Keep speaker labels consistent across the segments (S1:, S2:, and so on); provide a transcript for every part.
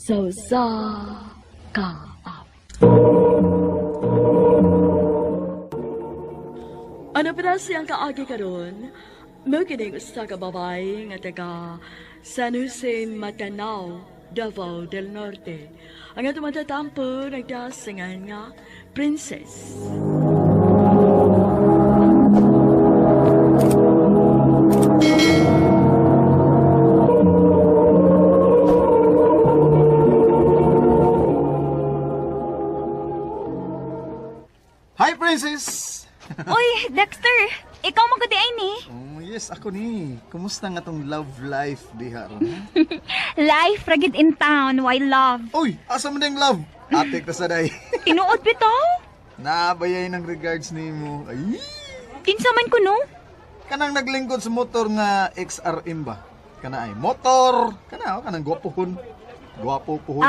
S1: Sausa ka. Ano pa siyang kaagi karon? Mo kining usa ka babae nga taga San Jose, Matanao, Davao del Norte. Ang atong matatampo nagdasingan nga Princess.
S2: Hi, Princess!
S3: Uy, Dexter! Ikaw magkadiay ni.
S2: Oh, yes, ako ni. Kumusta nga tong love life, diha ron?
S3: Life ragid in town, why love?
S2: Uy, asa man yung love? Ate ka sa day.
S3: Tinuod bitaw?
S2: Nabayay ng regards ni mo. Ay!
S3: Kinsa man ko no?
S2: Kanang naglingkod sa motor nga XRM ba? Kana ay motor. Kanang gwapo hon. Gwapo pohon.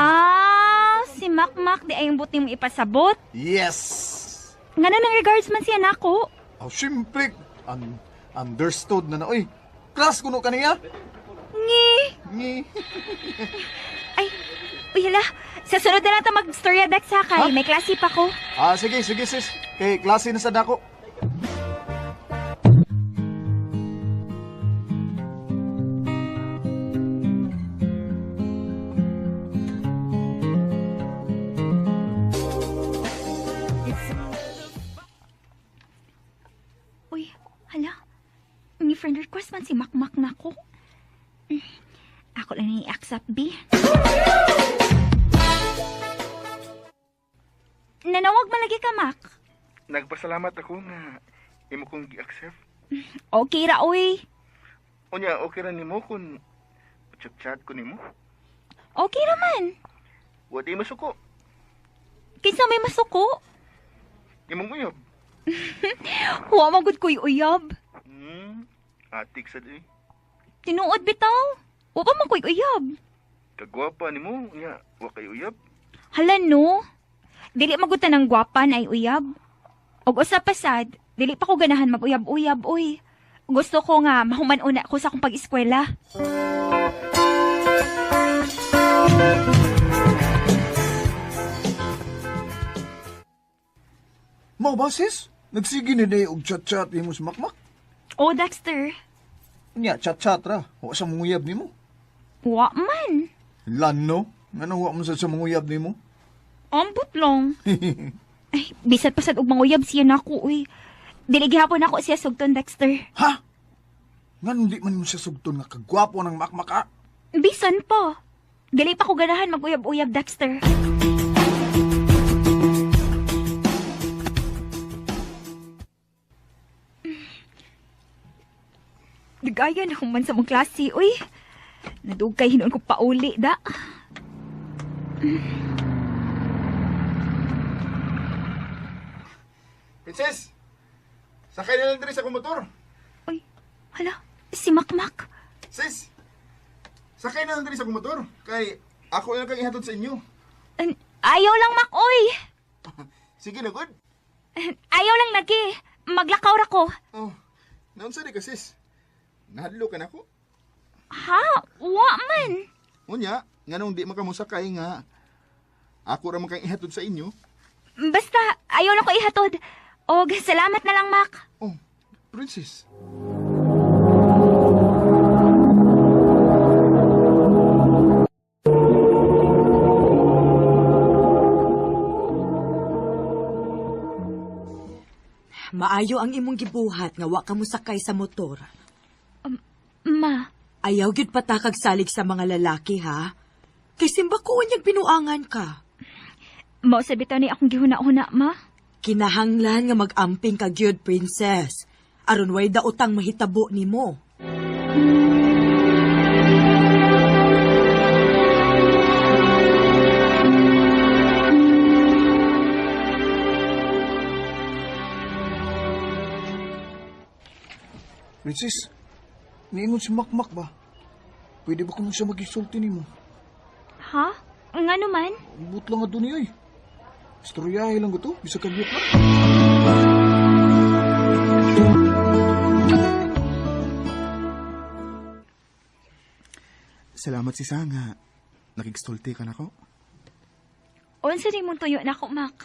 S3: Si Makmak di ayong buti mong ipasabot.
S2: Yes!
S3: Nga na nang regards man siya nako.
S2: Oh, syempre. Understood na na. Uy, class kuno kaniya.
S3: Ngi.
S2: Ngi.
S3: Ay, uy hala. Sa sunod na lang ito mag-storya Dex ha kay. May klase pa ko.
S2: Sige sis. Kay klase na sa dako.
S3: Uy, hala. Ni friend request man si Makmak nako. Ako lang ni accept B. Nanawag malagi ka, Mak.
S4: Nagpasalamat ako nga imo kong gi-accept.
S3: Okay ra, uy.
S4: Unya, okay ra nimo kung chat-chat ko nimo.
S3: Okay raman.
S4: Wa di masuko.
S3: Kinsa may masuko?
S4: Imong uyab.
S3: Huwag magod ko'y uyab.
S4: Atik sa di.
S3: Tinuod bitaw. Huwag pa man ko'y uyab.
S4: Kagwapa nimo, unya, wa kay uyab.
S3: Hala no. Dili magutan ng gwapan ay uyab. Og usa pa sad, dili pa ko ganahan mag-uyab-uyab, uy. Gusto ko nga mahuman una ko sa akong pag-eskwela.
S2: Mau ba, sis? Nagsige ni day og chat-chat ni mo sa Makmak.
S3: Oh, Dexter.
S2: Nya, chat-chat ra. Wa sa munguyab ni mo.
S3: Wa man.
S2: Lano? Nga wa mo sa munguyab ni mo?
S3: Ambot lang. Ay, bisat pa sad og manguyab siya nako, uy. Dili gihapon ako siya sugton, Dexter.
S2: Ha? Nga hindi man mo siya sugton nga kagwapo ng Makmak.
S3: Bisan pa. Dili pa ko ganahan mag-uyab-uyab, Dexter. Nagaya na man sa mong klase, uy. Nadugay hinoon ko pauli, da.
S2: Princess! Sakay na lang diri sa motor.
S3: Uy, hala, si Makmak.
S2: Sis! Sakay na lang diri sa motor. Kay ako lang kang ihatod sa inyo.
S3: Ayaw lang, Mak, uy.
S2: Sige na, good.
S3: Ayaw lang lagi. Maglakaw ra ko.
S2: Oh, naunsa di ka, sis? Nahadlo ka na ko?
S3: Ha? Wa man.
S2: Unya, nga nung di makamusakay nga, ako ra man kang ihatod sa inyo.
S3: Basta, ayaw lang ko ihatod. Og, salamat na lang, Mak.
S2: Oh, Princess.
S5: Maayo ang imong gibuhat nga wa ka mo sakay sa motor.
S3: Ma,
S5: Ayaw gyud patakag salig sa mga lalaki, ha? Kay simba ko unyag binuangan ka.
S3: mao sa bitaw ni akong gihuna-huna, ma.
S5: Kinahanglan nga mag-amping ka gyud, princess. Aron way daotang mahitabo nimo.
S2: Princess, niingon si Makmak ba? Pwede ba kung siya mag-isulti ni mo?
S3: Ha? Nga naman?
S2: But lang nga doon niya eh. Istoryahe lang ito, bisa kagyot lang. Salamat si Sanga.
S6: nakikstulti ka na ko?
S3: Unsa ni mong tuyo na ko, Mac?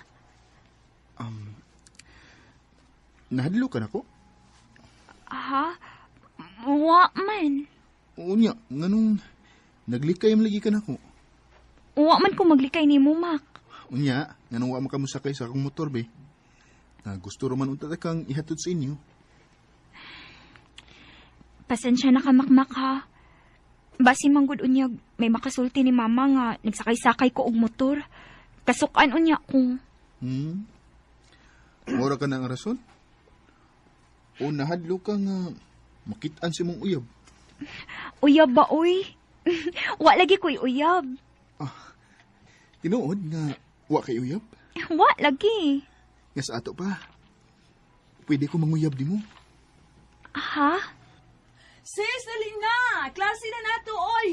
S6: Nahadlo ka na ko?
S3: Ha? Wa man.
S6: Unya, nganong naglikay lagi ka na ko?
S3: Wa man ko maglikay ni mo, Mac.
S6: Unya, nganong wa makamusakay sa akong motor, be? Na gusto roman unta kang ihatod sa inyo.
S3: Pasensya na ka, Mac, ha? Basi manggod unyag, may makasulti ni mama nga nagsakay-sakay ko og motor. Kasukan unya ko.
S6: Mura ka na ang rason? O nahadlo ka nga makitaan si mong uyab?
S3: Uyab ba, uy? Wa lagi ko'y uyab.
S6: Tinuod nga wa kay uyab?
S3: Wa lagi.
S6: Nga sa ato pa. Pwede ko manguyab di mo.
S3: Ha?
S1: Sis, dali na! Klase na nato, oy!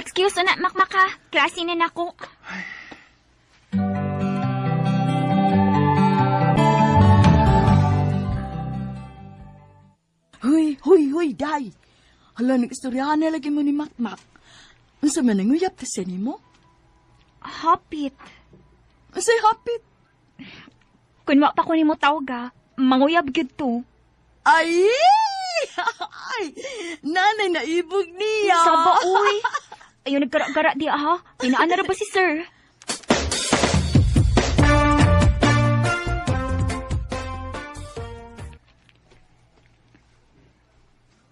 S3: Excuse na, Mac, ha? Klase na nako.
S1: Huy, day! Hala, nag-istoryahan na lagi mo ni Makmak. Unsa man nanguyap ta siya ni mo?
S3: Hapit.
S1: Unsay hapit?
S3: Kung wa pa ko ni mo tawga, manguyab gyud to.
S1: Ay! Ay! Nanay na ibog niya!
S3: Saba, uy. Ayun, nagkara-gara di, ha? Pinaan na ra ba si sir?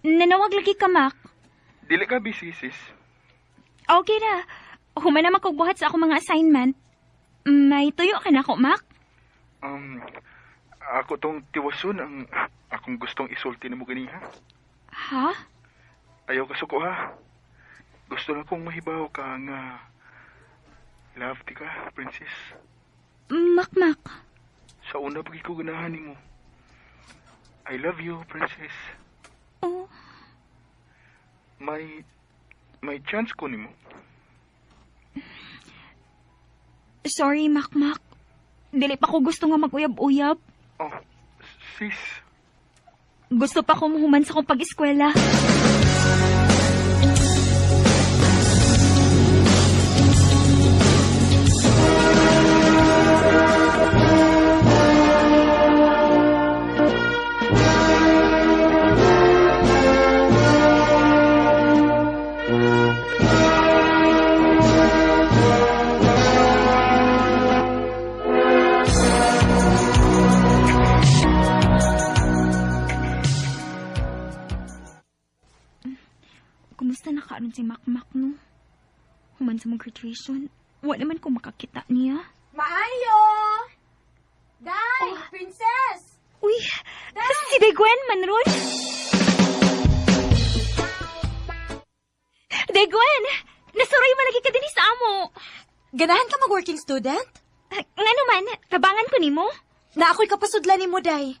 S3: Nanawag lagi ka, Mac.
S4: Dili ka busy, sis.
S3: Okay na. Human naman kong buhat sa akong mga assignment. May tuyo ka na ko, Mac?
S4: Ako tong tiwason ang akong gustong isulti na mo ganiha.
S3: Ha?
S4: Ayaw ka suko, ha? Gusto na kong mahibaw ka nga love ti ka, princess.
S3: Mac.
S4: Sa una pagi ko ganahan mo. I love you, princess.
S3: Oh.
S4: May chance ko nimo.
S3: Sorry, Mac. Dili pa ko gusto nga mag-uyab-uyab.
S4: Oh, sis.
S3: Gusto pa ko muhuman sa kong pag-eskwela. Kumusta na karon si Mac, no? Human sa mong graduation, wala naman ko makakita niya.
S5: Maayo! Day! Princess!
S3: Uy, si Degwen man ron. Degwen! Nasuroy man lagi ka din sa amo.
S5: Ganahan ka mag-working student?
S3: Nga naman, tabangan ko nimo.
S5: Na ako'y kapasudlan ni mo, day.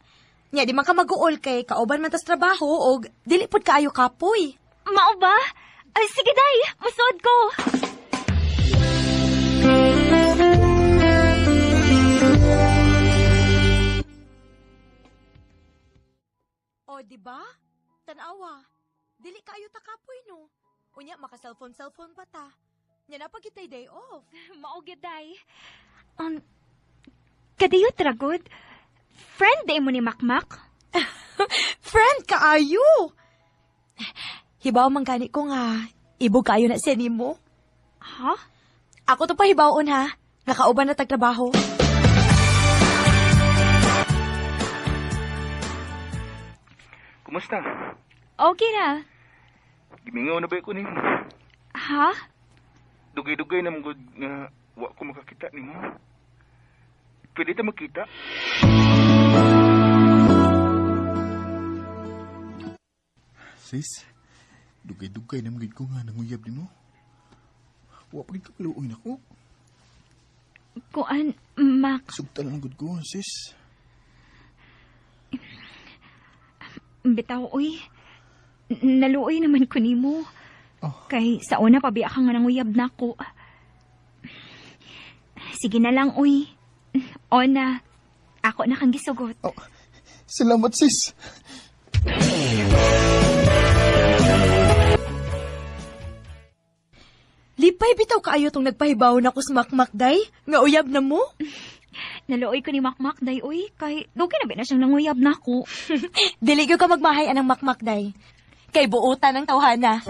S5: Nya, di man ka mag-uol kay kauban man tas trabaho o dili pod kaayo kapoy.
S3: Mao ba? Ay, sige, day. Masod ko.
S5: O, di ba? Tanawa. Dili kaayo ta kapoy, no? Unya, maka-cellphone pa ta. Nya na pagitay day off.
S3: Mao gyud, day. Kadiyot ragod. Friend day mo ni Makmak?
S5: Friend kaayo! Hibaw man gani ko nga, ibog kayo na siya nimo.
S3: Ha?
S5: Ako to pa hibawon ha, nakauban na tagtrabaho.
S4: Kumusta?
S3: Okay na.
S4: Gimingaw na ba ko nimo?
S3: Ha?
S4: Dugay-dugay na mong nga wa ko makakita nimo. Pwede ta makita?
S6: Sis, dugay-dugay na magid ko nga nanguyab ni mo. Wa pa gid ka kaluoy na ko.
S3: Kuan, Mac.
S6: Sugtan lang gud ko, sis.
S3: Bitaw, uy. Naluoy naman ko nimo.
S6: Oh.
S3: Kay sa una pabiya ka nga nanguyab na ko. Sige na lang, uy. O na, ako na kang gisugot.
S6: Oh, salamat, sis.
S5: Ay, bitaw kaayo tong nagpahibaw na ko sa makmakday, nga uyab na mo.
S3: Naluoy ko ni Makmak, day, uy. Kay, dugay na ba na siyang nanguyab na ako.
S5: Dili gyud ka magmahay anang makmakday. Kay buutan ng tawhana.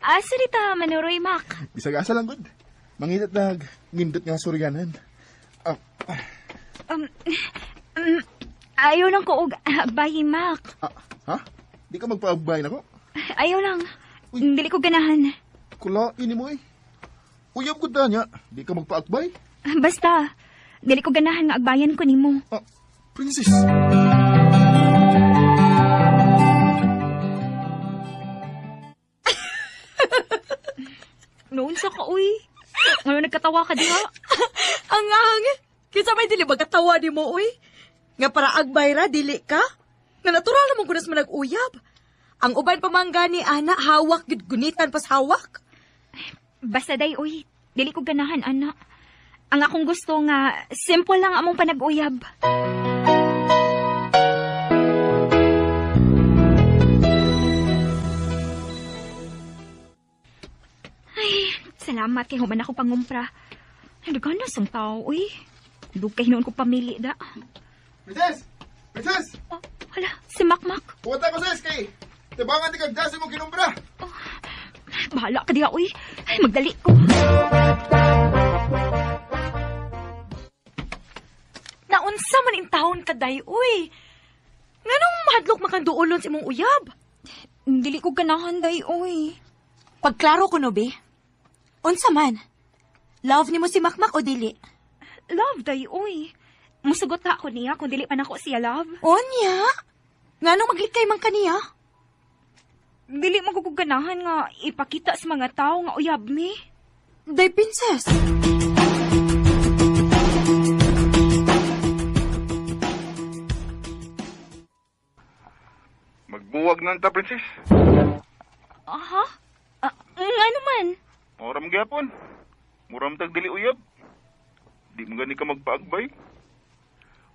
S3: Asarita, manuroy, Mak.
S6: Bisag-asa lang, good. Mangitat na ngindot nga suryanan.
S3: Ayaw lang ko og bayi, Mak.
S6: Ha? Di ka magpaabay na ko?
S3: Ayaw lang. Dili ko ganahan.
S6: Kula, ini mo eh. Uyab ko ta niya. Di ka magpaakbay?
S3: Basta, dili ko ganahan nga agbayan ko nimo.
S6: Princess.
S3: Noon sa ka, uy. Ngayon nagkatawa ka diha.
S5: Ang hangin. Kinsa may dili magkatawa ni mo, uy. Nga para agbayra, dili ka? Nga natural naman kunas man nag-uyab. Ang uban pamangga ni Ana, hawak, gunitan pas hawak.
S3: Basta day, uy. Dili ko ganahan, ana. Ang akong gusto nga, simple lang among panag-uyab. Ay, salamat kay human ako pangumpra. Nagana sang tao, uy. Dugay noon ko pamili da.
S6: Princess! Princess!
S3: Oh, hala, si Makmak.
S6: Puwata ko sa SK. Tibangan di kagdasi mo kinumpra.
S3: Bahala ka diha, uy. Ay, magdali ko.
S5: Naunsa man in taon ka, day, uy. Nganong mahadlok makanduolon sa imong uyab?
S3: Dili ko ganahan, day, uy.
S5: Pagklaro ko no, be. Unsa man? Love ni mo si Makmak o dili?
S3: Love, day, uy. Musugot na ako niya kung dili pa nako siya, love.
S5: Onya? Nganong maglikay man kaniya?
S3: Dili maguganahan nga ipakita sa mga tao nga uyab mi.
S5: Day, princess.
S4: Magbuwag na ta, princess.
S3: Aha? Nga naman.
S4: Oram gyapon. Muram tag dili uyab. Di mo gani ka magpaagbay.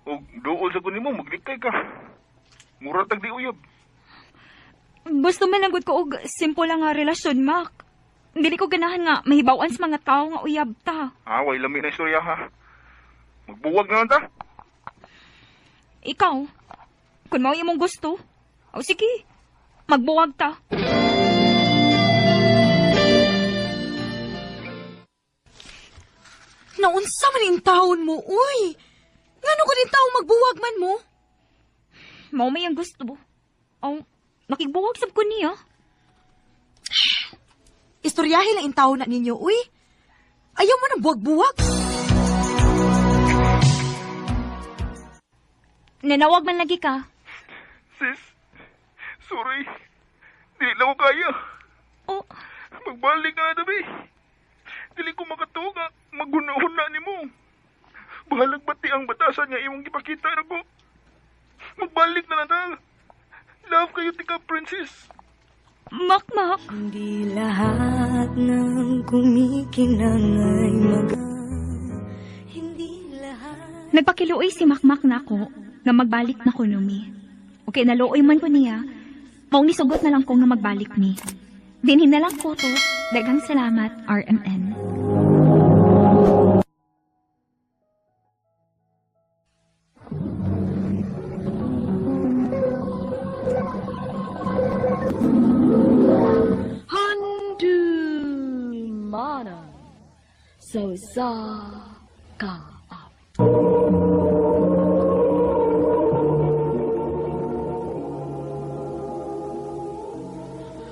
S4: O duol sa kunin mo, maglikay ka. Mura tag di uyab.
S3: Gusto man lang gud ko og simple lang nga relasyon, Mac. Dili ko ganahan nga mahibawan sa mga tao nga uyab ta.
S4: Way lami na istorya ha. Magbuwag na lang ta.
S3: Ikaw, kung mao imong gusto, o sige, magbuwag ta.
S5: Naunsa man in taon mo, uy. Ngano ko din tao magbuwag man mo?
S3: Mao may ang gusto. O, nakigbuwag sab ko niya.
S5: Istoryahin lang in taon na ninyo, uy. Ayaw mo ng buwag-buwag.
S3: Nanawag man lagi ka.
S4: Sis, sorry. Di lang ko kaya.
S3: O,
S4: Magbalik ka na tabi. Dili ko makatuga. Maghuna-huna ni mo. Bahalag bati ang batasan niya imong ipakita na ko. Magbalik na ta. Love kayo tika, princess.
S3: Makmak.
S7: Hindi lahat ng kumikinang ay hindi lahat.
S3: Nagpakiluoy si Makmak na ako nga magbalik na ko numi. Okay, naluoy man ko niya. Maong nisugot na lang ko nga magbalik ni. Dinhin na lang ko to. Daghang salamat, RMN.
S1: Handu mana so sa ka ap.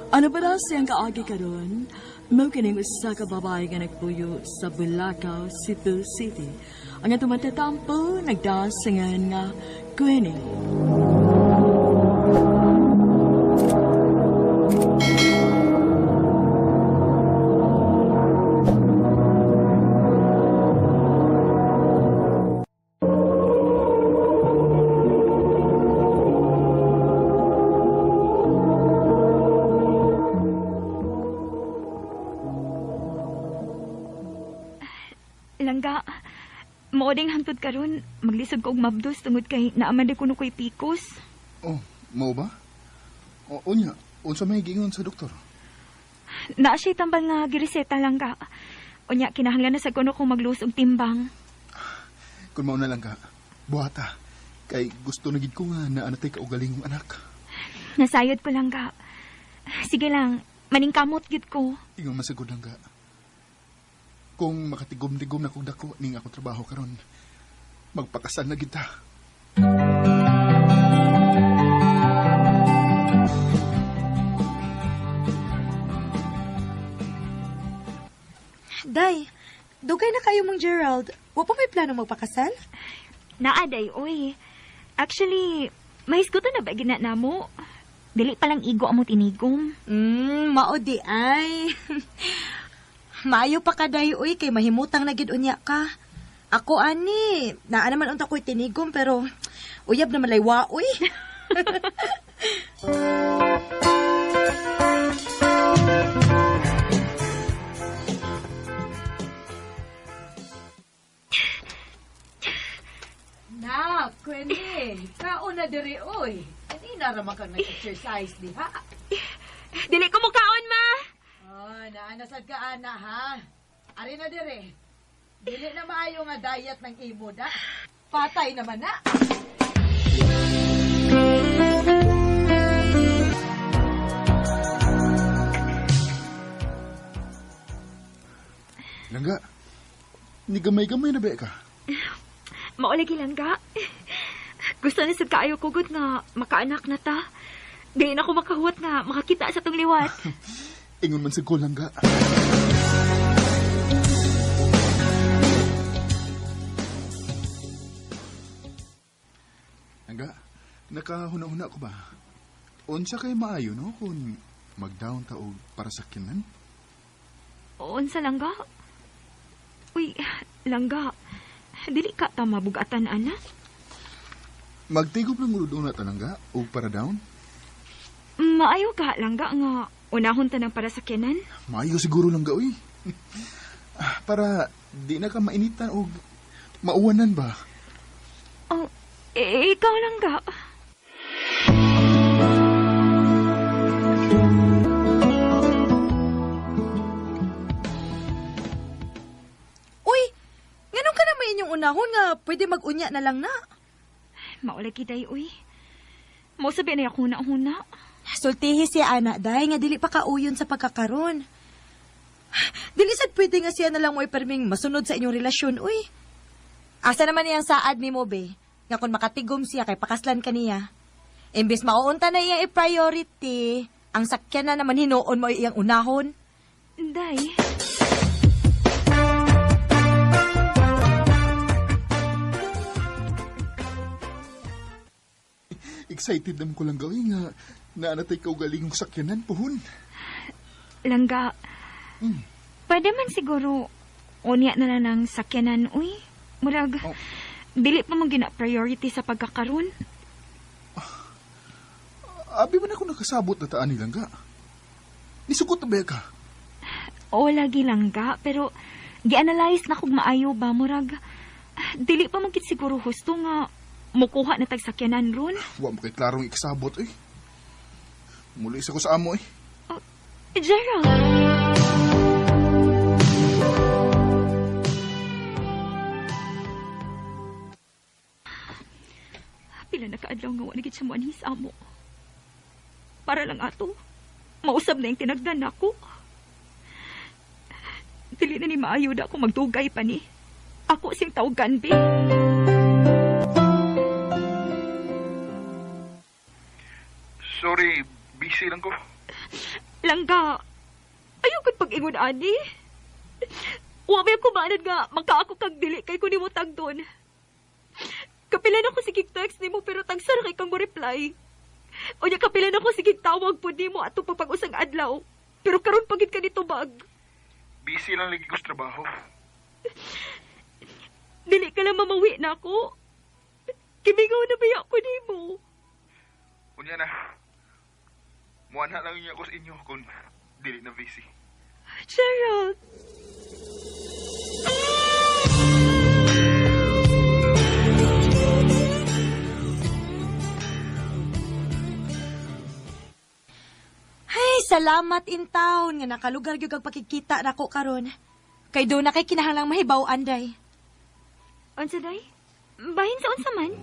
S1: Ano ba na siyang kaagi karon? Mao kining usa ka babae nga nagpuyo sa Bulacau, Cebu City. Ang atong matatampo nagdasingan nga Gwenny.
S3: Langga, maoding hangtod karon maglisod ko og mabdos tungod kay naaman di kuno ko'y pikos.
S6: Oh, mo ba? O, unya, unsa may gingon sa doktor?
S3: Na siya tambal nga gireseta lang ka. Unya, kinahanglan na sa kuno kong maglusog timbang.
S6: Kung mauna lang ka, buhata. Kay gusto na gid ko nga na anatay ka ugaling mong anak.
S3: Nasayod ko lang ka. Sige lang, maningkamot gid ko.
S6: Ingon masagod lang ka. Kung makatigom-tigom na kong dako ning ako trabaho karon, magpakasal na gid ta.
S5: Day, dugay na kayo mong Gerald. Wa pa may plano magpakasal?
S3: Naaday, oy. Actually, may hisgutan na ba gina na mo? Dili palang igo amo tinigom.
S5: Mao di ay. Maayo pa ka day, uy, kay mahimutang na gid unya ka. Ako ani, naa naman unta ko'y tinigom pero uyab na malaywa, uy.
S8: Na, Queenie, kaon na diri, oy. Hindi na raman kang nag-exercise, di ha?
S3: Dili ko mukaon, ma!
S8: Oh, naanasad ka, ana, ha? Ari na diri. Dili na maayo nga diet ng imo, da. Patay naman na.
S6: Langga, ni gamay-gamay na ba ka?
S3: Maulagi lang ka. Gusto ni sad kaayo kugot nga makaanak na ta. Dili na ko makahuwat nga makakita sa tong liwat.
S6: Ingon man sa ko, Langga. Langga, nakahuna-huna ko ba? Unsa kay maayo, no? Kung mag-down ta og para sa kinan?
S3: Unsa lang ga? Uy, langga. Dili ka ta mabugatan, ana?
S6: Magtigop lang ulo doon na Langga og para down?
S3: Maayo ka, langga nga unahon ta ng para sa kinan.
S6: Maayo siguro Langga, uy. Para di na ka mainitan og mauwanan ba?
S3: Oh, ikaw langga.
S5: Uy, nganong ka naman inyong unahon nga pwede mag-unya na lang na?
S3: Maulagi day, uy. Mo sabi na ako huna-huna.
S5: Sultihi siya, anak, day, nga dili pa kauyon sa pagkakaroon. Dili sad pwede nga siya na lang mo iperming masunod sa inyong relasyon, uy. Asa naman niyang saad ni mo, be? Nga kung makatigom siya kay pakaslan ka niya. Imbis mauunta na iyang i-priority, ang sakyan na naman hinuon mo iyang unahon.
S3: Day.
S6: Excited naman ko lang gawin nga na anatay ka ugaling ng sakyanan pohon.
S3: Langga. Pwede man siguro unya na lang ng sakyanan, uy. Murag, dili pa mong gina-priority sa pagkakaroon.
S6: Abi man ako nakasabot na taan ni Langga. Nisugot na ba ka?
S3: O lagi langga, pero gi-analyze na kung maayo ba, murag. Dili pa mong siguro husto nga mukuha na tag sakyanan ron.
S6: Wa mo kay klarong ikasabot eh. Muli sa ko sa amo eh.
S3: Gerald! Pila na kaadlaw nga wanigit sa muanhis amo. Para lang ato, mausab na yung tinagdan ako. Dili na ni maayod ako magdugay pa ni. Ako sing tawgan, be.
S4: Sorry, busy lang ko.
S3: Langga, ayaw ko't pag-ingon, ani. Wabay ako maanad nga, makaako kag dili kay ko ni mo tagdon. Kapilan ako sige text ni mo pero tagsara kay kang mo reply. O niya kapilan ako sige tawag po ni mo ato pagpag-usang adlaw. Pero karon pagit ka nito bag.
S4: Busy lang lagi ko sa trabaho.
S3: Dili ka lang mamawi na ako. Kimigaw na ba ako ni mo?
S4: Kunya na. Muanha lang niya ako sa inyo kung dili na busy.
S3: Gerald!
S5: Salamat in town nga nakalugar gyud kag pakikita nako karon. Kay do na kay kinahanglang mahibaw anday.
S3: Unsa day? Bahin sa unsa man?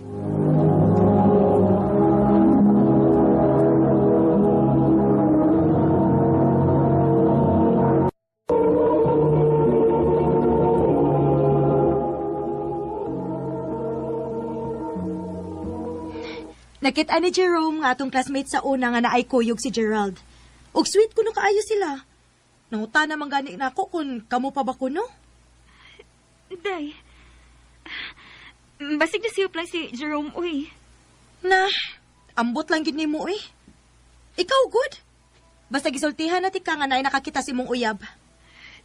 S5: Nakita ni Jerome nga atong classmate sa una nga naay kuyog si Gerald. Ug sweet kuno kaayo sila. Nangutana man gani nako kung kamo pa ba kuno?
S3: Day. Basig na siyop lang si Jerome, uy.
S5: Na, ambot lang gid nimo eh. Ikaw good. Basta gisultihan na tika nga naay nakakita si mong uyab.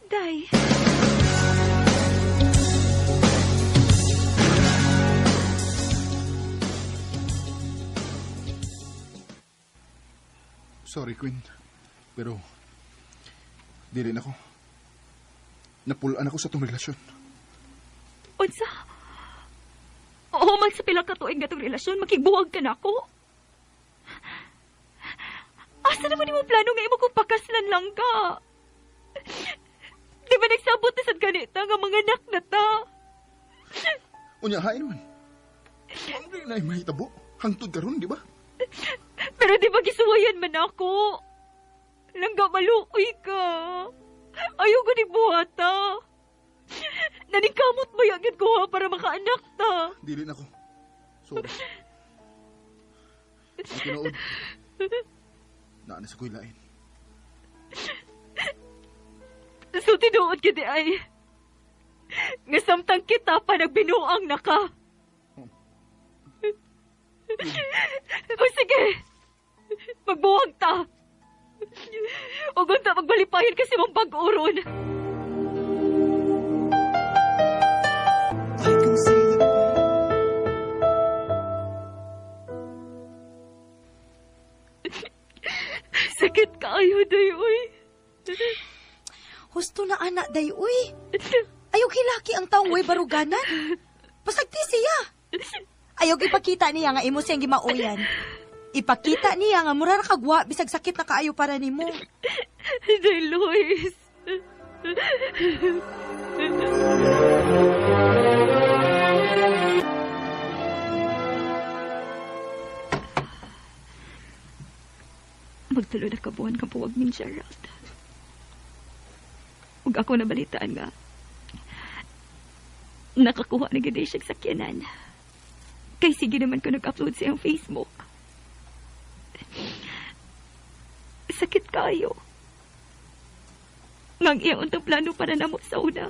S3: Day.
S6: Sorry, Queen. Pero, di rin ako. Napulaan ako sa tong relasyon.
S3: Unsa? Oo, man sa pila ka tuig nga tong relasyon, makigbuwag ka na ako. Asa naman mo plano nga imo kung pakaslan lang ka? Di ba nagsabot na sad ganita nga mga anak na ta?
S6: Unya, hain man. Ang rin na mahitabo. Hangtod karon, di ba?
S3: Pero di ba gisuwayan man ako? Langga maluoy ka. Ayaw ko ni buhata. Nanikamot ba yung ko ha para makaanak ta?
S6: Di rin ako. Sorry. Ang tinood. Naanas ako'y lain.
S3: So tinuod ka di ay. Nga samtang kita pa nagbinuang na ka. O sige. Magbuwag ta. O gunta magbalipayan kasi mong pag-uron.
S6: I can see it.
S3: Sakit kaayo, Dayoy.
S5: Husto na anak day uy. Ayaw hilaki ang taong way baruganan. Pasagti siya. Ayaw ipakita niya nga imo siyang gimauyan. Ipakita niya nga mura ra kagwa bisag sakit na kaayo para nimo.
S3: Day Luis. Magtulo na kabuhan ka puwag min Gerald. Ug ako nabalitaan nga. Nakakuha na gid siya sa sakyanan. Kay sige naman ko nag-upload sa iyang Facebook. Sakit kayo. Ngang iyang untang plano para namo sa una.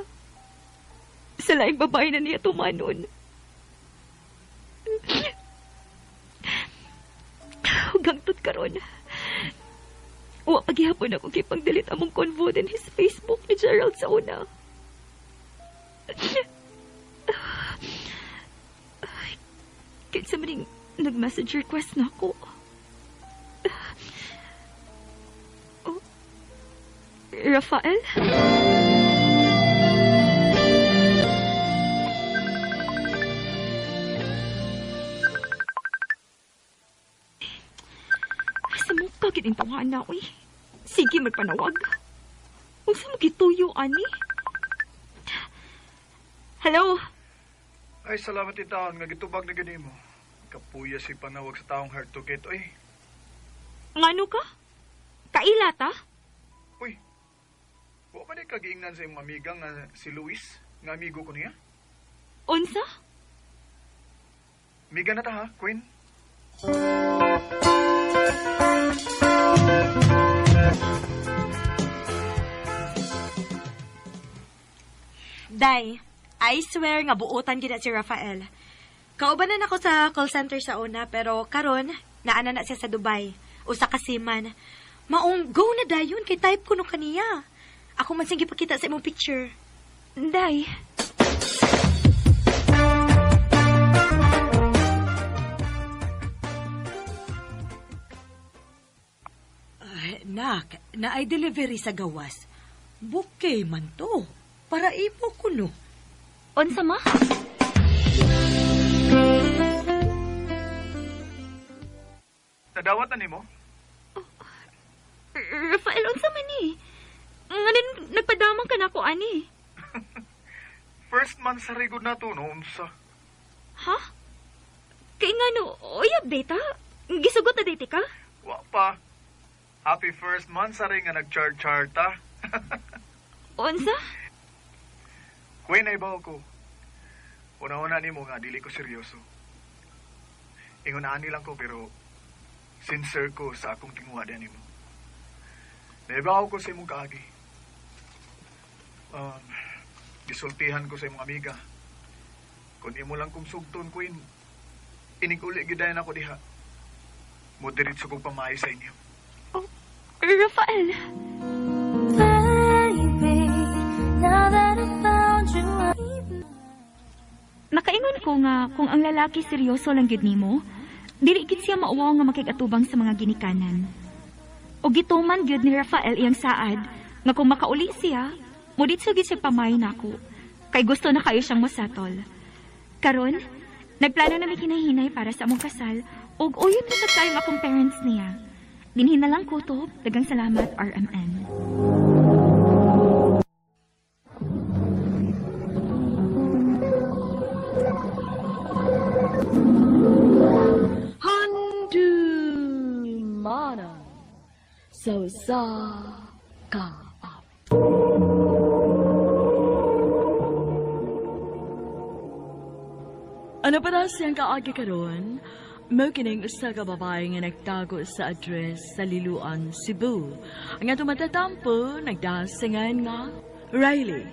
S3: Sa laing babae na niya tumanon. Hanggang tot karon. Wa paghihapon ako kipang-delete among convo din his Facebook ni Gerald sa una. Kinsa maning nag-message request na ako. Oh, Rafael? Asa mo kagiting tawahan na, uy. Sige, magpanawag. Huwag sa magituyo, ani. Hello?
S4: Ay, salamat itaon nga gitubag na ganimo. Kapuya si panawag sa taong hard to get, oy.
S3: Ngano ka? Kaila ta?
S4: Uy, wa pa di kagiingnan sa imong amiga nga si Luis, nga amigo ko niya?
S3: Unsa?
S4: Amiga na ta ha, Queen?
S5: Day, I swear nga buutan gina si Rafael. Kaubanan ako sa call center sa una, pero karon naana na siya sa Dubai. Usa ka seaman. Maong go na dayon kay type ko no kaniya. Ako man sige pakita sa imong picture.
S3: Day.
S5: Nak, naay delivery sa gawas. Bukay man to. Para ipo ko no.
S3: Unsa ma?
S4: Nadawat na nimo?
S3: Rafael, unsa man ni? Ngayon, nagpadamang ka na ako, ani.
S4: First man sa rigod na to, no? Unsa?
S3: Ha? Kaya nga no, uyab data? Gisugot na date ka?
S4: Wa pa. Happy first month sa ring nga nag-chart-charta.
S3: Unsa?
S4: Kuya na ibaw ko. Una-una ni mo nga, dili ko seryoso. Ingunaan lang ko, pero sincere ko sa akong tinguha din mo. Naibaw ko sa imong kaagi. Gisultihan ko sa imong amiga. Kung imo lang kong sugton, Queen, iniguli gidayan ako diha. Moderitso kong pamahay sa inyo.
S3: Oh, Rafael.
S7: Baby, now that I found you,
S3: Nakaingon ko nga kung ang lalaki seryoso lang gyud nimo, dili gid siya mauwaw nga makigatubang sa mga ginikanan. O gituman gyud ni Rafael iyang saad nga kung makauli siya, mudit gid siya pamay nako. Kay gusto na kayo siyang masatol. Karon, nagplano na mi kinahinay para sa among kasal ug uyot na sad kayo akong parents niya. Dinhin na lang kutob, dagang salamat RMN.
S1: Mana so sa ka up. Ano para siyang kaagi karon? Mo kining usa ka babae nga nagtago sa address sa Liloan, Cebu. Ang atong matatampo nagdasingan nga Riley.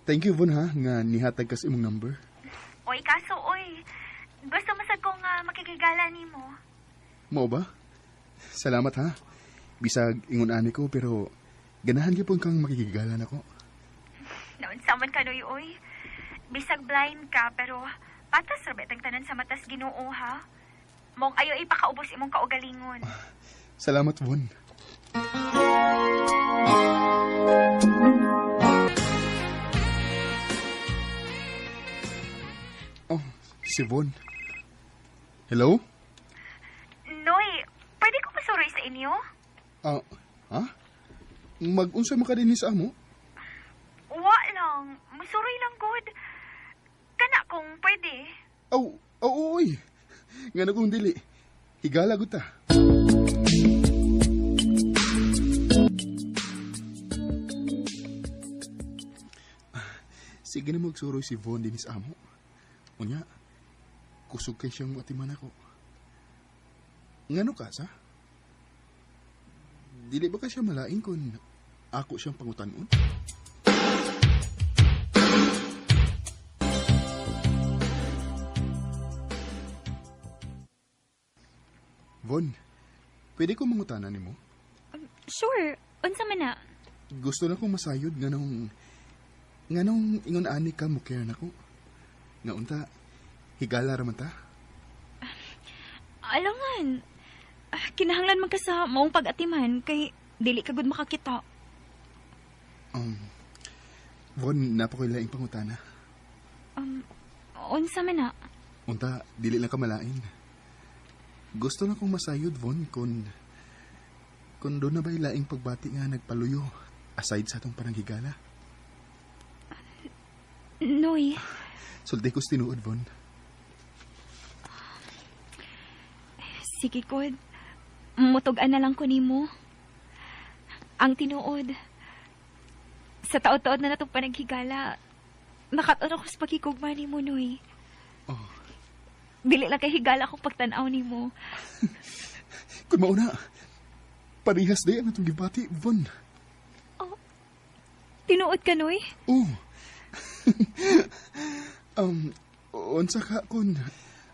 S6: Thank you, Von, ha, nga nihatag ka sa imong number.
S3: Oy, kaso, gusto masad ko nga makikigala ni mo.
S6: Mao ba? Salamat, ha. Bisag ingon ani ko, pero ganahan gyapon kang makikigalan ako.
S3: Naunsaman ka, oy. Bisag blind ka, pero patas rabet ang tanan sa matas Ginoo, ha? Mong ayo ipakaubos imong kaugalingon.
S6: Salamat, Von. Oh, si Von. Hello?
S3: Noy, pwede ko masuroy sa inyo?
S6: Ha? Mag-unsa man ka din sa amo?
S3: Wa lang. Masuroy lang, good. Kana kung pwede.
S6: Oy. Nga na kung dili. Higala ko ta. Sige na magsuroy si Von din sa amo. Unya, kusog kay siyang matiman ako. Ngano ka sa? Dili ba ka siya malaing kung ako siyang pangutanon? Von, pwede ko mangutanan ni mo?
S3: Sure. Unsa man na?
S6: Gusto na kong masayod nganong ingon ani ka mo care nako. Nga unta, higala raman ta.
S3: Alangan. Kinahanglan man ka sa maong pag-atiman kay dili ka gud makakita.
S6: Von, napakoy laing pangutana.
S3: Unsa man na?
S6: Unta, dili lang ka malain. Gusto na kong masayod, Von, kung doon na ba'y laing pagbati nga nagpaluyo aside sa atong pananghigala.
S3: Noy.
S6: Sulti ko tinuod, Von.
S3: Sige, Kod. Mutugan na lang ko nimo. Ang tinuod. Sa taod-taod na natong panaghigala, nakataon ako sa pagkikugma ni mo, Noy.
S6: Oh.
S3: Dili lang kay higala akong pagtanaw ni mo.
S6: Kung mauna, parihas day ang atong gibati, Von.
S3: Oh, tinuod ka, Noy?
S6: Oh. Unsa ka kung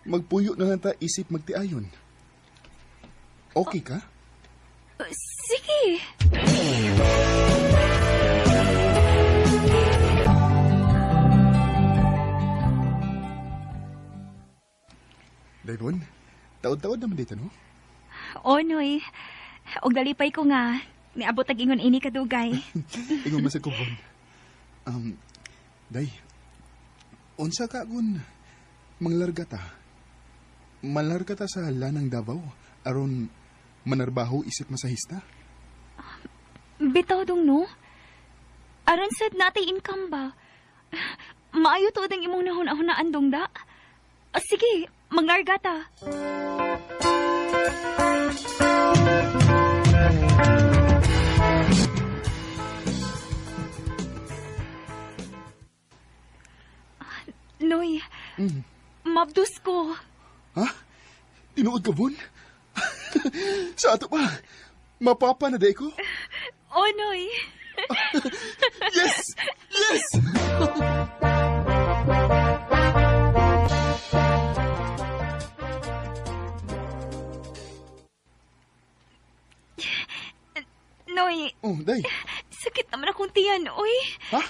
S6: magpuyo na lang ta isip magtiayon? Okay ka?
S3: Sige.
S6: taod-taod naman dito, no?
S3: O, Noy. Og dalipay ko nga. Niabot ag ingon ini kadugay.
S6: Ingon masag ko, Von. Day, unsa ka kung manglarga ta? Malarga ta sa lanang Davao, aron manarbaho isip masahista?
S3: Bitaw dong, no? Aron sad natay income ba? Maayo to ang imong nahuna-hunaan dong da? Sige, manglarga ta. Noy, mabdus ko.
S6: Ha? Tinuod ka, Von? Sa ato pa, mapapa na day ko?
S3: O, Noy.
S6: Yes! Yes!
S3: Noy,
S6: Oh, day.
S3: sakit naman akong tiyan, oy.
S6: Ha?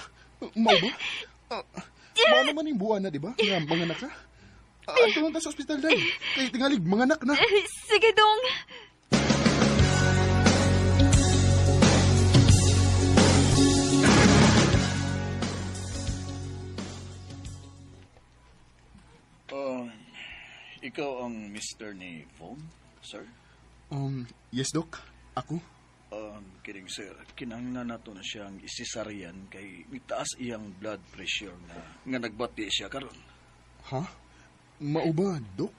S6: Mau ba? Mau naman yung buwan na, di ba? Nga, mga anak ka? Tuman ta sa ospital, day. Kaya tingalig, mga anak na.
S3: Sige dong.
S9: Ikaw ang Mr. ni Von, sir?
S6: Yes, Doc. Ako?
S9: Kidding, sir. Kinahanglan nato na siyang isisaryan kay mitaas iyang blood pressure nga nagbati siya karon.
S6: Ha? Mao ba, Doc?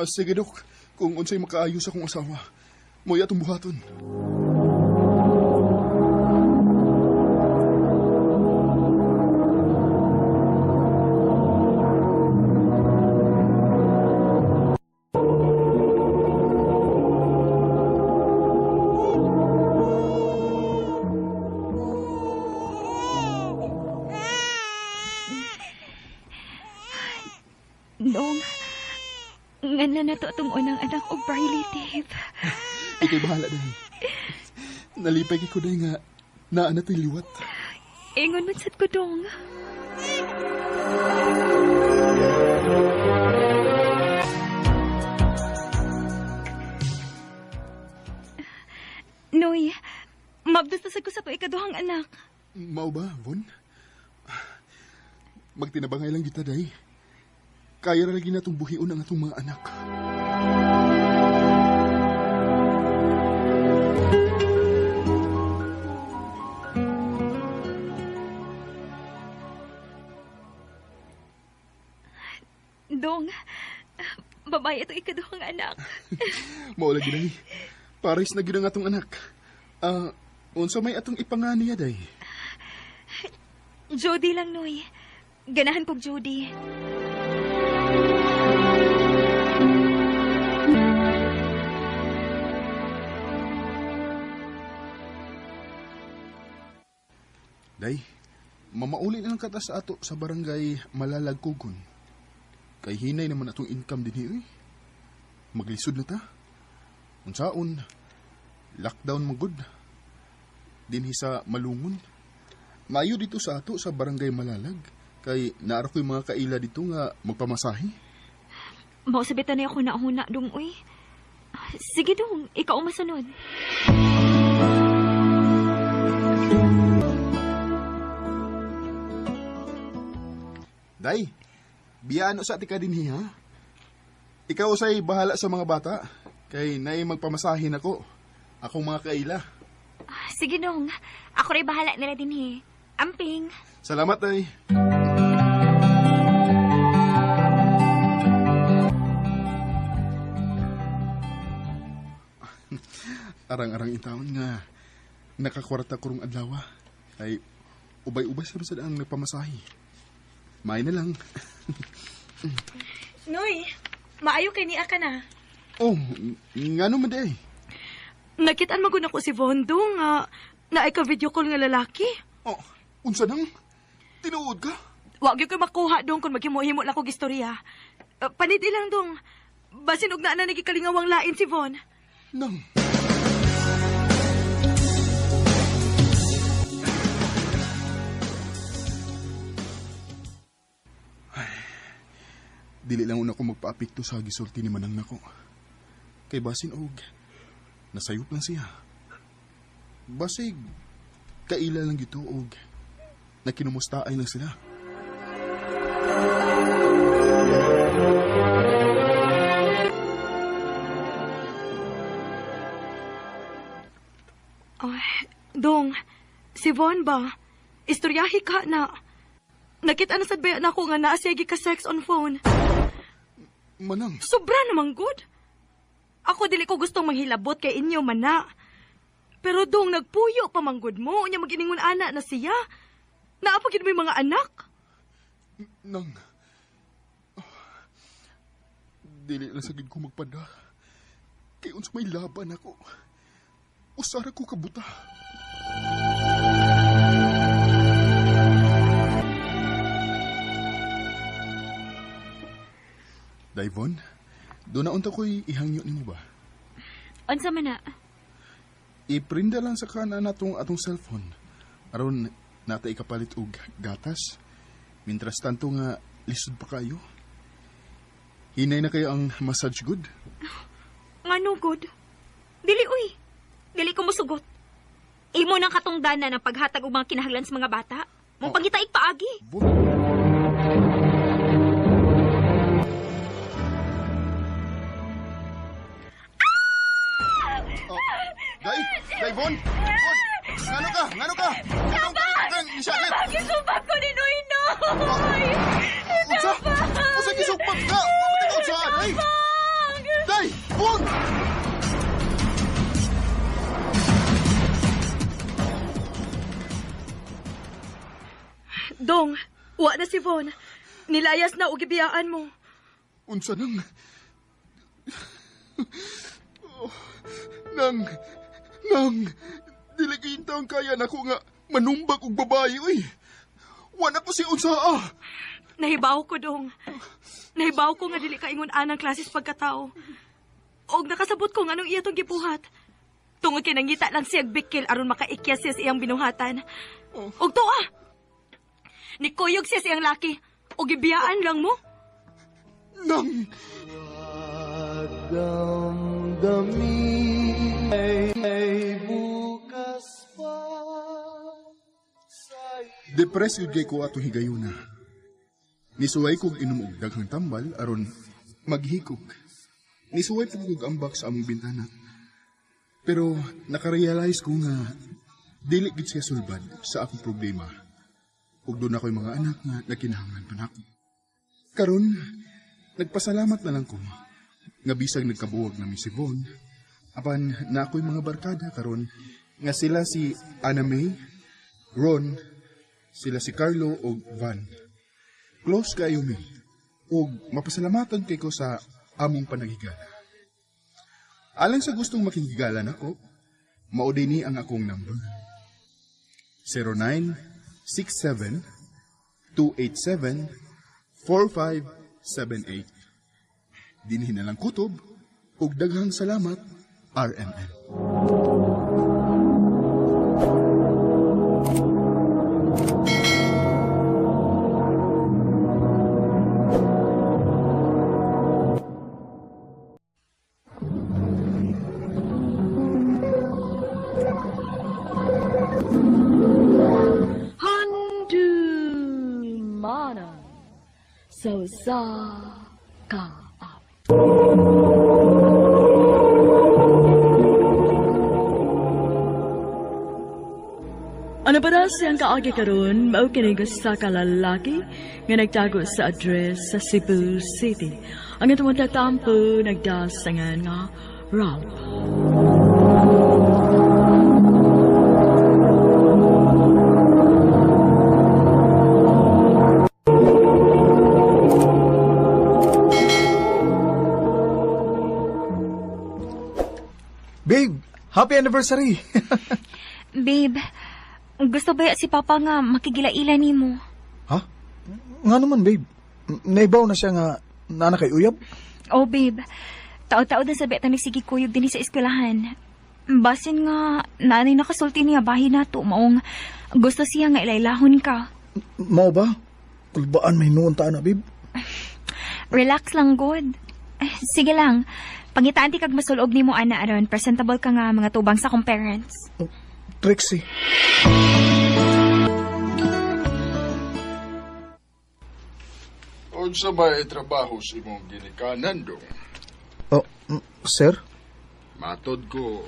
S6: Sige, Doc. Kung unsay makaayos akong asawa, mo'y atong buhaton.
S3: Dong, ngana na to atong unang anak og palliative.
S6: Ika'y bahala, day. Nalipay ko, day, nga naa na to'y liwat.
S3: Ingon man sad ko, dong. Noy, mabdus na sad ko sa to ikaduhang anak.
S6: Mao ba, Von? Magtinabangay lang kita, day. Kaya ra lagi natong buhion ang atong mga anak.
S3: Dong, babae ito ikaduhang anak.
S6: Mao lagi, day. Pares na gid ang atong anak. Unsa may atong ipanganiya, day?
S3: Jody lang, Noy. Ganahan kog Jody.
S6: Day, mamauli na lang kata sa ato sa barangay Malalagkugon. Kay hinay naman atong income din eh. Maglisod na ta. Unsaon, lockdown magod. Dinhi sa Malungon. Maayo dito sa ato sa barangay Malalag. Kay naara ko'y mga kaila dito nga magpamasahe.
S3: Mao sabitan niya ako na dong, uy. Sige dong, ikaw masunod.
S6: Day, biyano sa atika dinhi ha? Ikaw say bahala sa mga bata. Kay naay magpamasahin ako. Akong mga kaila.
S3: Sige dong, ako rin bahala nila din eh. Amping.
S6: Salamat, day. Arang-arang intaon nga nakakwarta kurong adlaw ay ubay-ubay sa ang nagpamasahe. May na lang.
S5: Noy, maayo kay niya ka na.
S6: Oh, nga naman day.
S5: Nakitaan mo ko si Vondo nga naay ka video call nga lalaki.
S6: Oh, unsa nang? Tinuod ka?
S5: Wag yung ko makuha dong kung maghimuhimo lang kong istorya. Panit ilang dong. Basin og na nagikalingawang lain si Von.
S6: Nang. dili lang una ko magpaapekto sa gisulti ni manang nako. Kay basin og nasayop lang siya. Basig kaila lang gito og nakinumustaay lang sila.
S3: Dong, si Von ba? Istoryahi ka na. Nakita na sad ba na ako nga naasigi ka sex on phone.
S6: Manang,
S3: Sobra namang good. Ako dili ko gustong manghilabot kay inyo mana. Pero dong nagpuyo pa manggod mo, unya maginingon ana na siya. Naapagid mo yung mga anak.
S6: nang... Dili lang sagid ko magpada. Kay uns may laban ako. Usara ko kabuta. Dayvon, doon na unta ko'y ihangyo ni mo ba?
S3: Unsa man na?
S6: Iprinda lang sa kana natong atong cellphone. Aron nata ikapalit og gatas. Mintras tanto nga lisod pa kayo. Hinay na kayo ang massage good?
S3: Ngano good? Dili uy. Dili ko musugot. Imo nang katungdanan ng paghatag og mga kinahanglan sa mga bata. Mong pangitaig paagi.
S6: Dayvon! Ngano ka? Ngano ka?
S3: Gisubak ko ni Noy!
S6: Unsa? Unsa gisugpat ka? Mabuti sa day! Day! Buwag!
S3: Dong, wa na si Von. Nilayas na og gibiyaan mo.
S6: Unsa nang... Nang... Dili kintaong kaya na ko nga manumbag og babae, uy. Wala ko si unsa
S3: Nahibaw ko, Dong. Nahibaw ko nga dili ka ingon anang klases pagkatao. Og nakasabot ko nga anong iya tong gibuhat. Tungod kay nangita lang siyag bikil aron makaikyas siya sa iyang binuhatan. Og tuwa! Nikuyog siya sa iyang laki. Og gibiyaan lang mo.
S6: Nang... Depress yun kay ko ato higayuna. Nisuway kog inom og daghang tambal aron maghikog. Nisuway pagkog ambak sa among bintana. Pero nakarealize ko nga dili gid siya sulbad sa akong problema. Ug doon ako'y mga anak nga nakinahanglan pa nako. Karon nagpasalamat na lang ko nga bisag nagkabuwag na mi si Von. Apan na ako'y mga barkada karon nga sila si Anna May, Ron, sila si Carlo o Van. Close kayo mi. O mapasalamatan kay ko sa among panagigala. Alang sa gustong makigigalan ako, mauday ni ang akong number. 0967-287-4578. Dinhin na lang kutob, ug daghang salamat, RMN.
S1: Mana so sa ka. Ano pa daw siyang kaagi karon mao kini sa kalalaki nga nagtago sa address sa Cebu City. Ang itong tatampo nagdasangan nga Ralph.
S2: Babe, happy anniversary!
S3: Babe, gusto ba si Papa nga makigilaila ni mo?
S2: Ha? Nga naman, babe. Naibaw na siya nga nana kay uyab?
S3: Oh, babe. Tao-tao na sabi at nagsigi kuyog din sa eskwelahan. Basin nga, nanay nakasulti niya bahay na to. Maong gusto siya nga ilailahon ka.
S2: Mao ba? Kulbaan may noon ta na, babe?
S3: Relax lang, good. Sige lang. Pangitaan ti kag masulog ni mo, ana, aron. Presentable ka nga mga tubang sa kong parents.
S2: Trixie.
S6: Unsa ba trabaho sa imong ginikanan dong?
S2: Oh, sir?
S6: Matod ko,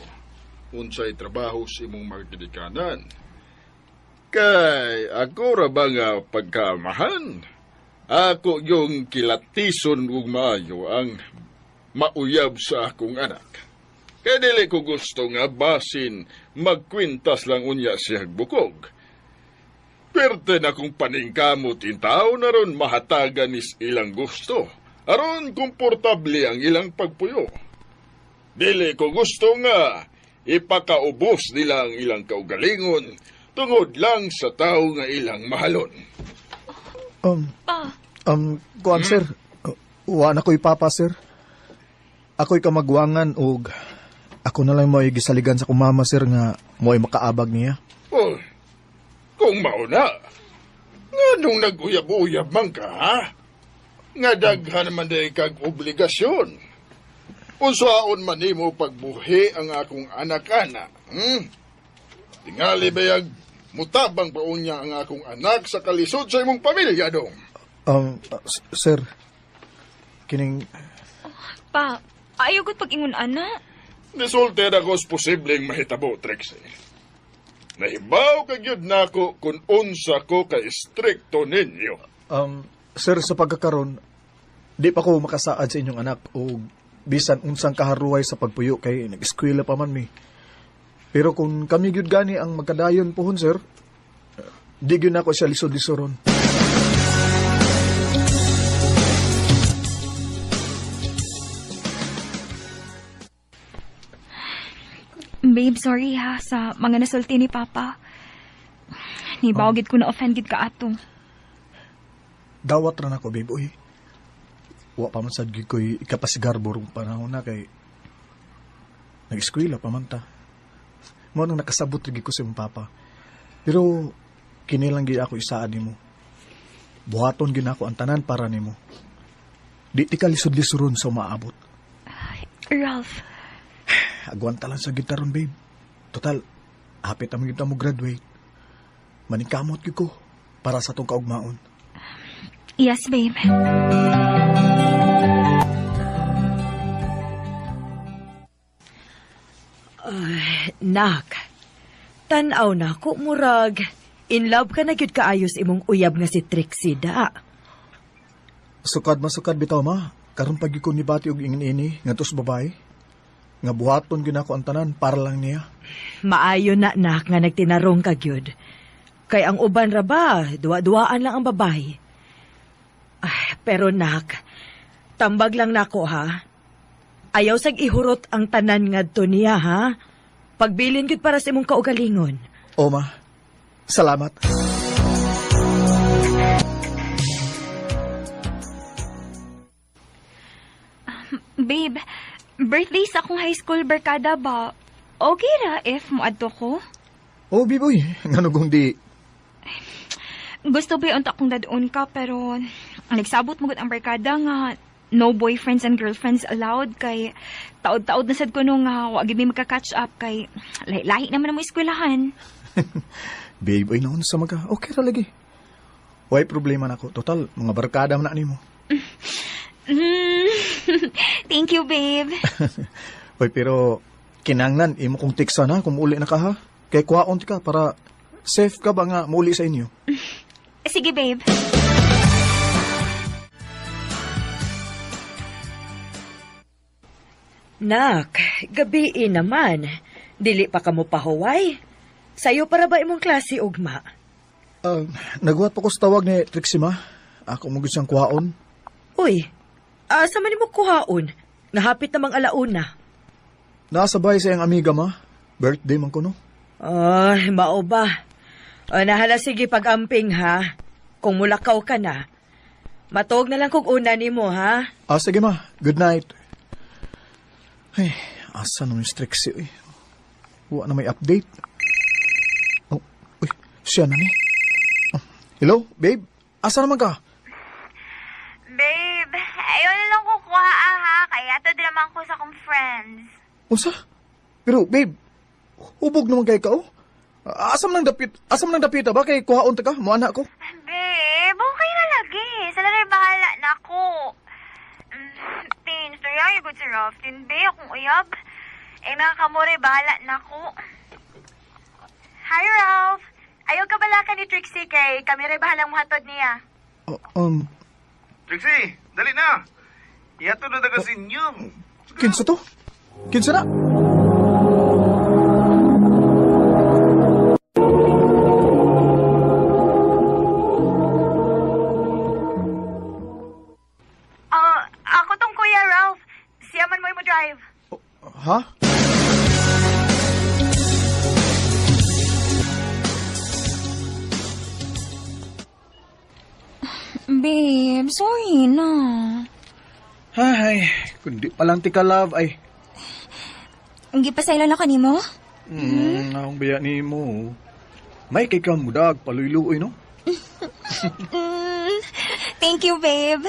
S6: unsay trabaho sa imong mga ginikanan. Kay ako ra ba nga pagkamahan? Ako yung kilatison ug maayo ang mauyab sa akong anak. Kaya dili ko gusto nga basin magkwintas lang unya siya bukog. Perte na kong paningkamot in tao na ron mahatagan is ilang gusto. Aron komportable ang ilang pagpuyo. Dili ko gusto nga ipakaubos nila ang ilang kaugalingon tungod lang sa tao nga ilang mahalon.
S2: Kuan, sir. Wa na ko'y papa, sir. Ako'y kamagwangan og ako na lang mo'y gisaligan sa kumama, sir, nga mo'y makaabag niya.
S6: Oh, kung mauna, nga nung nag-uyab-uyab man ka, ha? Nga daghan naman day kag obligasyon. Unsaon man nimo pagbuhi ang akong anak-anak, Tingali bayag mutabang pa unya ang akong anak sa kalisod sa imong pamilya, dong.
S2: Sir, kining...
S3: Pa, ayaw ko pag-ingon, ana.
S6: Nisulted ako sa posibleng mahitabo, Trixie. Nahibaw kagyod na ako kung unsa ko ka-stricto ninyo.
S2: Sir, sa pagkakaroon, di pa ko makasaad sa inyong anak o bisan unsang kaharuay sa pagpuyo kay nag-eskwela pa man mi. Pero kung kami gyud gani ang magkadayon pohon, sir, di gyud na ako siya lisod-lisoron.
S3: Babe, sorry ha sa mga nasulti ni Papa. Nibawagid ko na offended ka ato.
S2: Dawat ra na ko, babe, uy. Wa pa man sad gyud ko'y ikapasigar burong panahon na kay nag-eskwela pa man ta. Mo nang nakasabot rin ko sa imong papa. Pero kinilang gyud ako isaan nimo. Buhaton gyud ako ang tanan para nimo. Di ti ka lisod-lisoron sa maabot.
S3: Ralph.
S2: Agwanta lang sa gitaron, babe. Total, hapit ang kita mo graduate. Maningkamot gyud ko para sa tong kaugmaon.
S3: Yes, babe.
S5: Nak, tanaw na ko murag. In love ka na gyud kaayos imong uyab nga si Trixie da.
S2: Sukad masukad bitaw, ma. Karon pag ko ni bati og ingin ini ngadto sa babae. Nga buhaton gyud ako ang tanan para lang niya.
S5: Maayo na, nak, nga nagtinarong ka gyud. Kay ang uban ra ba, duwa-duwaan lang ang babae. Pero nak, tambag lang nako, ha. Ayaw sag ihurot ang tanan ngadto niya, ha. Pagbilin gyud para sa imong kaugalingon.
S2: O, ma. Salamat.
S3: Babe, birthday sa akong high school barkada ba? Okay ra if muadto ko?
S2: Oh, biboy. Ngano kung di...
S3: Gusto ba yung akong dadoon ka pero nagsabot mo ang barkada nga no boyfriends and girlfriends allowed kay taod-taod na sad ko nung wag gyud mi magka-catch up kay lahi naman mo eskwelahan.
S2: Babe, ay naon sa maga. Okay ra lagi. Way problema na ko. Total, mga barkada man na nimo.
S3: Thank you, babe.
S2: Oy, pero kinanglan, imo kong tiksa na kung uli na ka, ha? Kay kuhaon ka para safe ka ba nga muli sa inyo?
S3: Sige, babe.
S5: Nak, gabi naman. Dili pa ka mo pahuway. Sayo para ba imong klase, ugma?
S2: Nagwat pa ko sa tawag ni Trixie, ma. Ako mo gusto siyang kuhaon.
S5: Uy, asa man mo kuhaon? Nahapit namang alauna.
S2: Nasabay sa iyang amiga, ma. Birthday man ko, no?
S5: Ay, mao ba? Nahala sige pag-amping, ha? Kung mulakaw ka na. Matog na lang kung una ni mo, ha?
S2: Sige, ma. Good night. Ay, asa naman yung Trixie, eh. Wa na may update. Oh, uy, siya na ni. Oh, hello, babe? Asa naman ka?
S3: Babe,
S10: friends.
S2: Unsa? Pero, babe, hubog naman kay ka, oh. Asam nang dapita ba kay kuhaon ta ka, mo anak ko?
S10: Babe, okay na lagi. Sila na bahala na ako. Tin, story ay good si Ralphin, babe, akong uyab. Mga kamore, bahala na ako. Hi, Ralph. Ayaw ka bala ka ni Trixie kay kami rin bahalang muhatod niya.
S4: Trixie, dali na. Iyato na daga sinyong.
S2: Kinsa to? Kinsa na?
S10: Ako tong Kuya Ralph. Siya man mo drive.
S2: Ha?
S3: Babe, sorry na.
S2: Ay, kundi palang tika love, ay.
S3: Ang gipasaylo na ka nimo?
S2: Ang biya ni mo. May kay kang mudag, paluy-luoy, no?
S3: Thank you, babe.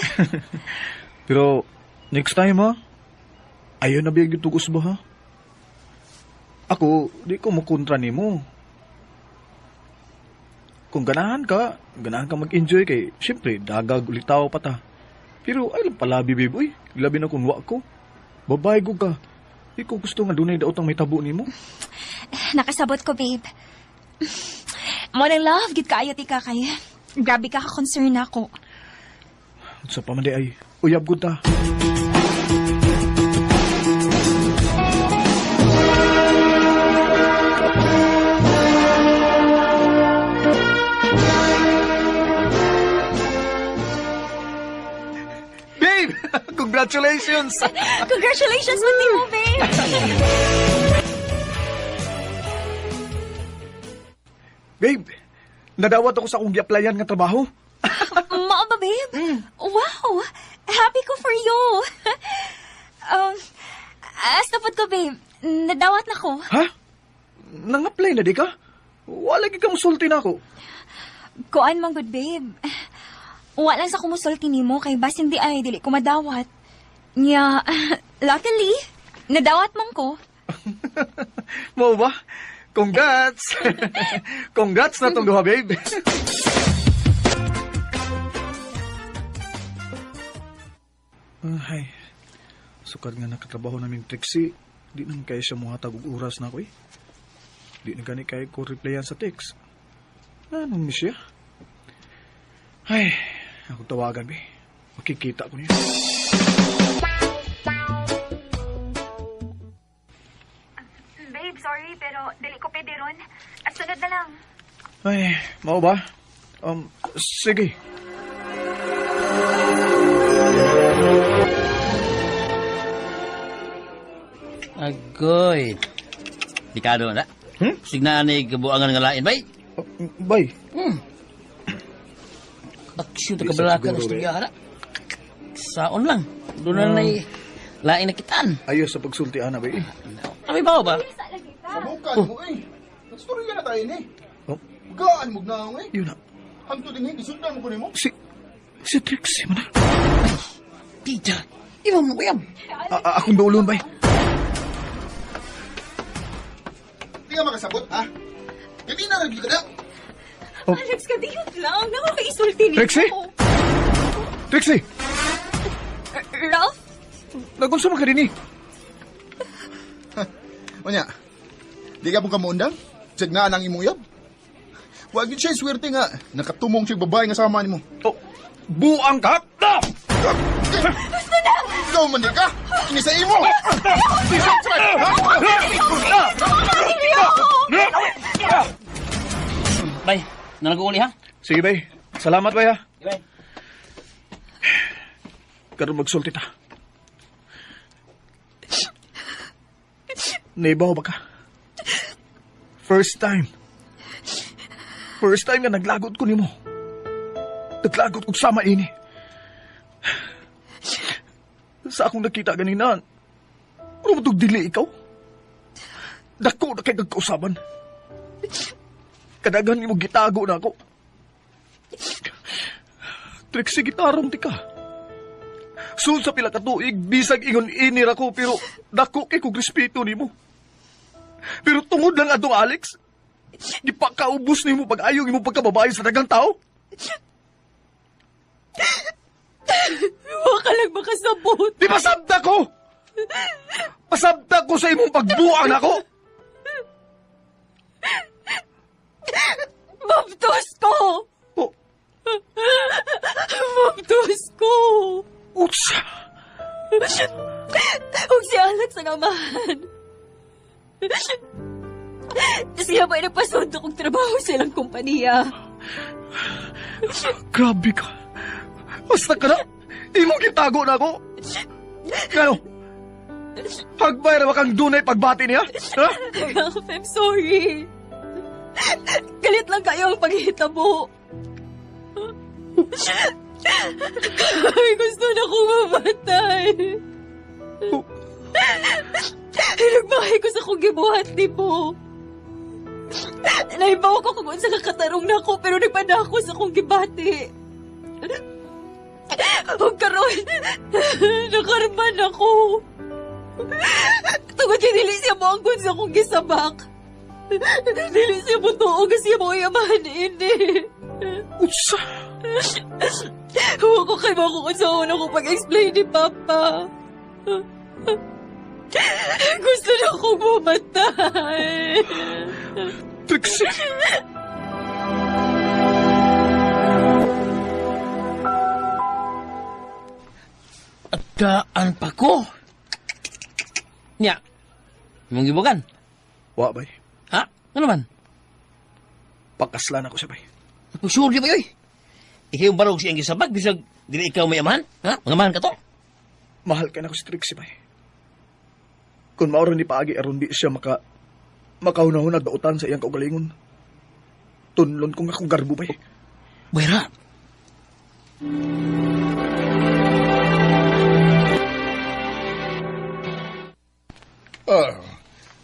S2: Pero, next time, ha? Ayaw na biyag yung tugos ba, ha? Ako, di ko makontra ni mo. Kung ganahan ka mag-enjoy kay, siyempre, dagag ulitaw pa ta. Pero, ay lang palabi, babe, uy. Labi na kung wa ko. Babae ko ka. Di ko gusto nga dunay daotang may tabo ni mo.
S3: Nakasabot ko, babe. Mo nang love, gid kaayo ti ka kay. Grabe ka ka-concern ako.
S2: Sa pamandi ay, uyab ko ta. Babe! Congratulations!
S3: Congratulations pati mo, babe!
S2: Babe, nadawat ako sa akong gi-applyan nga trabaho.
S3: Mao ba, babe? Wow! Happy ko for you! Astapod ko, babe. Nadawat na ko.
S2: Ha? Nang-apply na di ka? Wala gi ka musulti na ako.
S3: Kuan man good, babe. Wala sa kumusulti nimo kay bas hindi ay dili ko madawat. Nya, luckily, nadawat man ko.
S2: Mo ba? Congrats! Congrats na tong duha, babe. Ay, sukad nga nakatrabaho naming Trixie, di nang kaya siya muhatag og oras na ako eh. Di na gani kaya ko replyan sa text. Anong miss siya? Ay, ako tawagan, be. Makikita ko niya.
S10: Babe, sorry, pero dili ko pwede ron. At sunod na lang.
S2: Ay, mao ba? Sige.
S11: Agoy. Dikado na. Signa ni kabuangan nga lain, bay?
S2: Bay.
S11: Aksyon ta kabalakan sa istorya na. Saon lang. Doon na lain na kitaan.
S2: Ayos sa pagsulti, ana, bay.
S11: Kami ba?
S6: Sabukan mo eh. Nagstorya na tayo ni. Gaan mo na ako eh.
S2: Yun na.
S6: Hanto din eh, isundan mo ko ni mo.
S2: Si Trixie mo na.
S11: Tita, iwan mo kuyam.
S2: Akong doulon, bay.
S6: Di ka makasabot, ha? Hindi na nagil ka na.
S3: Alex, kadiyot lang. Nakakaisulti nito.
S2: Trixie!
S3: Ralph?
S2: Nagunsa man ka din eh.
S6: Manya, di ka pong kamuundang? Signaan ang imong yab? Wag yun siya swerte nga. Nakatumong siya babae nga sama ni mo.
S2: Oh, buang ka?
S3: Gusto na!
S6: Ikaw man di ka? Ini sa imo!
S11: Bay, nalago uli ha?
S2: Sige, bay. Salamat, bay, ha?
S11: Bay.
S2: Karon magsulti ta. Naibaw ba ka? First time nga naglagot ko nimo. Naglagot ko sama ini. Sa akong nakita ganina, ano mo dili ikaw? Dako na kay nagkausaban. Kadagan mo gitago na ako. Trixie, gitarong ti ka. Sul sa pila ka tuig, bisag ingon inira ko, pero dako kay kong respeto nimo. Pero tungod lang adong Alex, gipakaubos nimo pag-ayong imo pagkababae sa dagang tao.
S5: Wa ka lang makasabot.
S2: Di pasabda ko! Pasabda ko sa imong pagbuang ako!
S5: Mabtos ko!
S2: Oh,
S5: Mabtos ko!
S2: utsa!
S5: Huwag si Alex ang amahan. Siya ba'y nagpasundo kong trabaho sa ilang kumpanya?
S2: Grabe ka. Basta ka na. Imong gitago na ako. Ano? Hagbay na kang dunay pagbati niya? Ha?
S5: Ralph, I'm sorry. Galit lang kayo ang paghihitabo. Ay, gusto na kong mamatay. Nagbahay ko sa kong gibuhat ni mo. Naibaw ko kung sa kakatarong na ako, pero nagpanako sa kong gibati. Huwag karoon, nakarman ako. Tungod yung dili siya mo ang sa kong gisabak. Dili siya mo tuong siya mo yamahan ini.
S2: Utsa!
S5: Huwag ko kayo makukot sa una ko pag-explain ni Papa. Gusto na akong mamatay.
S2: Trixie!
S11: Adaan pa ko. Nya. Mong gibukan?
S2: Wa bay.
S11: Ha? Ano man?
S2: Pakaslan ako siya bay.
S11: Sure di ba yoy? Ikaw barog siyang gisabag, bisag dili ikaw may amahan? Ha? Mga amahan ka to?
S2: Mahal ka na ko si Trixie bay. Kung mauro ni paagi aron di siya makahunahunag dautan sa iyang kaugalingon. Tunlon kong akong garbo bay.
S11: Bayra.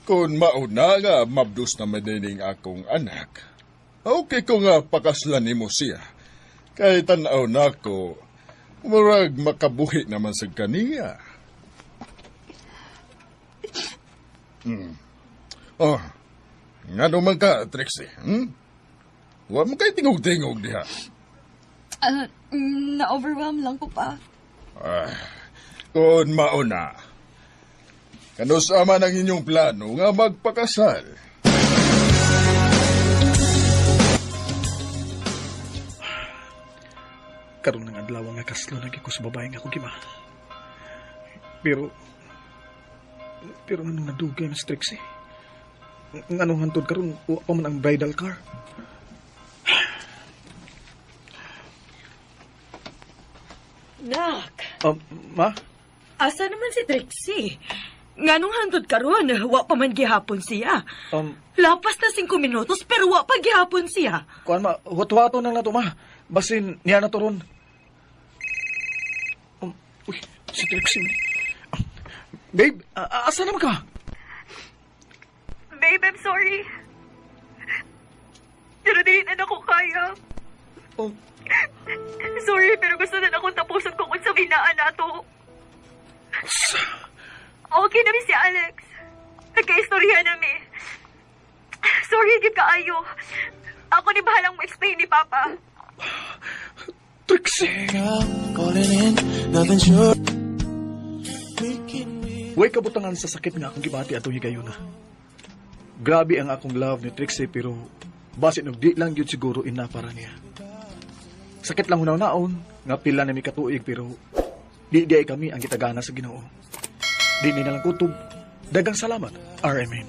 S6: Kung mauna nga mabdus na madining akong anak, okay ko nga pakaslan nimo siya. Kay tanaw na ko, murag makabuhi naman sa kaniya. Oh, nga naman ka, Trixie, Huwag mo kayo tingog-tingog diha.
S5: Na-overwhelm lang ko pa.
S6: Kung mauna, kanusama ng inyong plano nga magpakasal.
S2: Karoon ng adlaw nga kaslo lagi ko sa babae nga akong gimahal. Pero anong nadugay na Trixie? Anong hantod karon wa pa man ang bridal car?
S5: Nak,
S2: Ma?
S5: asa naman si Trixie? Nganong handod karon, wa pa man gihapon siya. Lapas na 5 minutos pero wa pa gihapon siya.
S2: Kuan ma, wat-wato nang nato ma. Basin niya na to ron. Uy, si Trixie. Babe, asa naman ka?
S3: Babe, I'm sorry. Pero dili na ako kaya.
S2: Oh,
S3: Sorry, pero gusto na akong tapusan kung sa binaan na to. Okay na si Alex. Nagka-istorya namin. Sorry, gid kaayo. Ako ni bahalang mo-explain ni Papa.
S2: Trixie! Way kabutangan sa sakit nga akong gibati atong higayon na. Grabe ang akong love ni Trixie pero basit di lang yun siguro ina para niya. Sakit lang hunaw-naon, nga pila na may katuig pero di ay kami ang kitagana sa Ginoo. Di ni nalang kutob. Dagang salamat, RMN.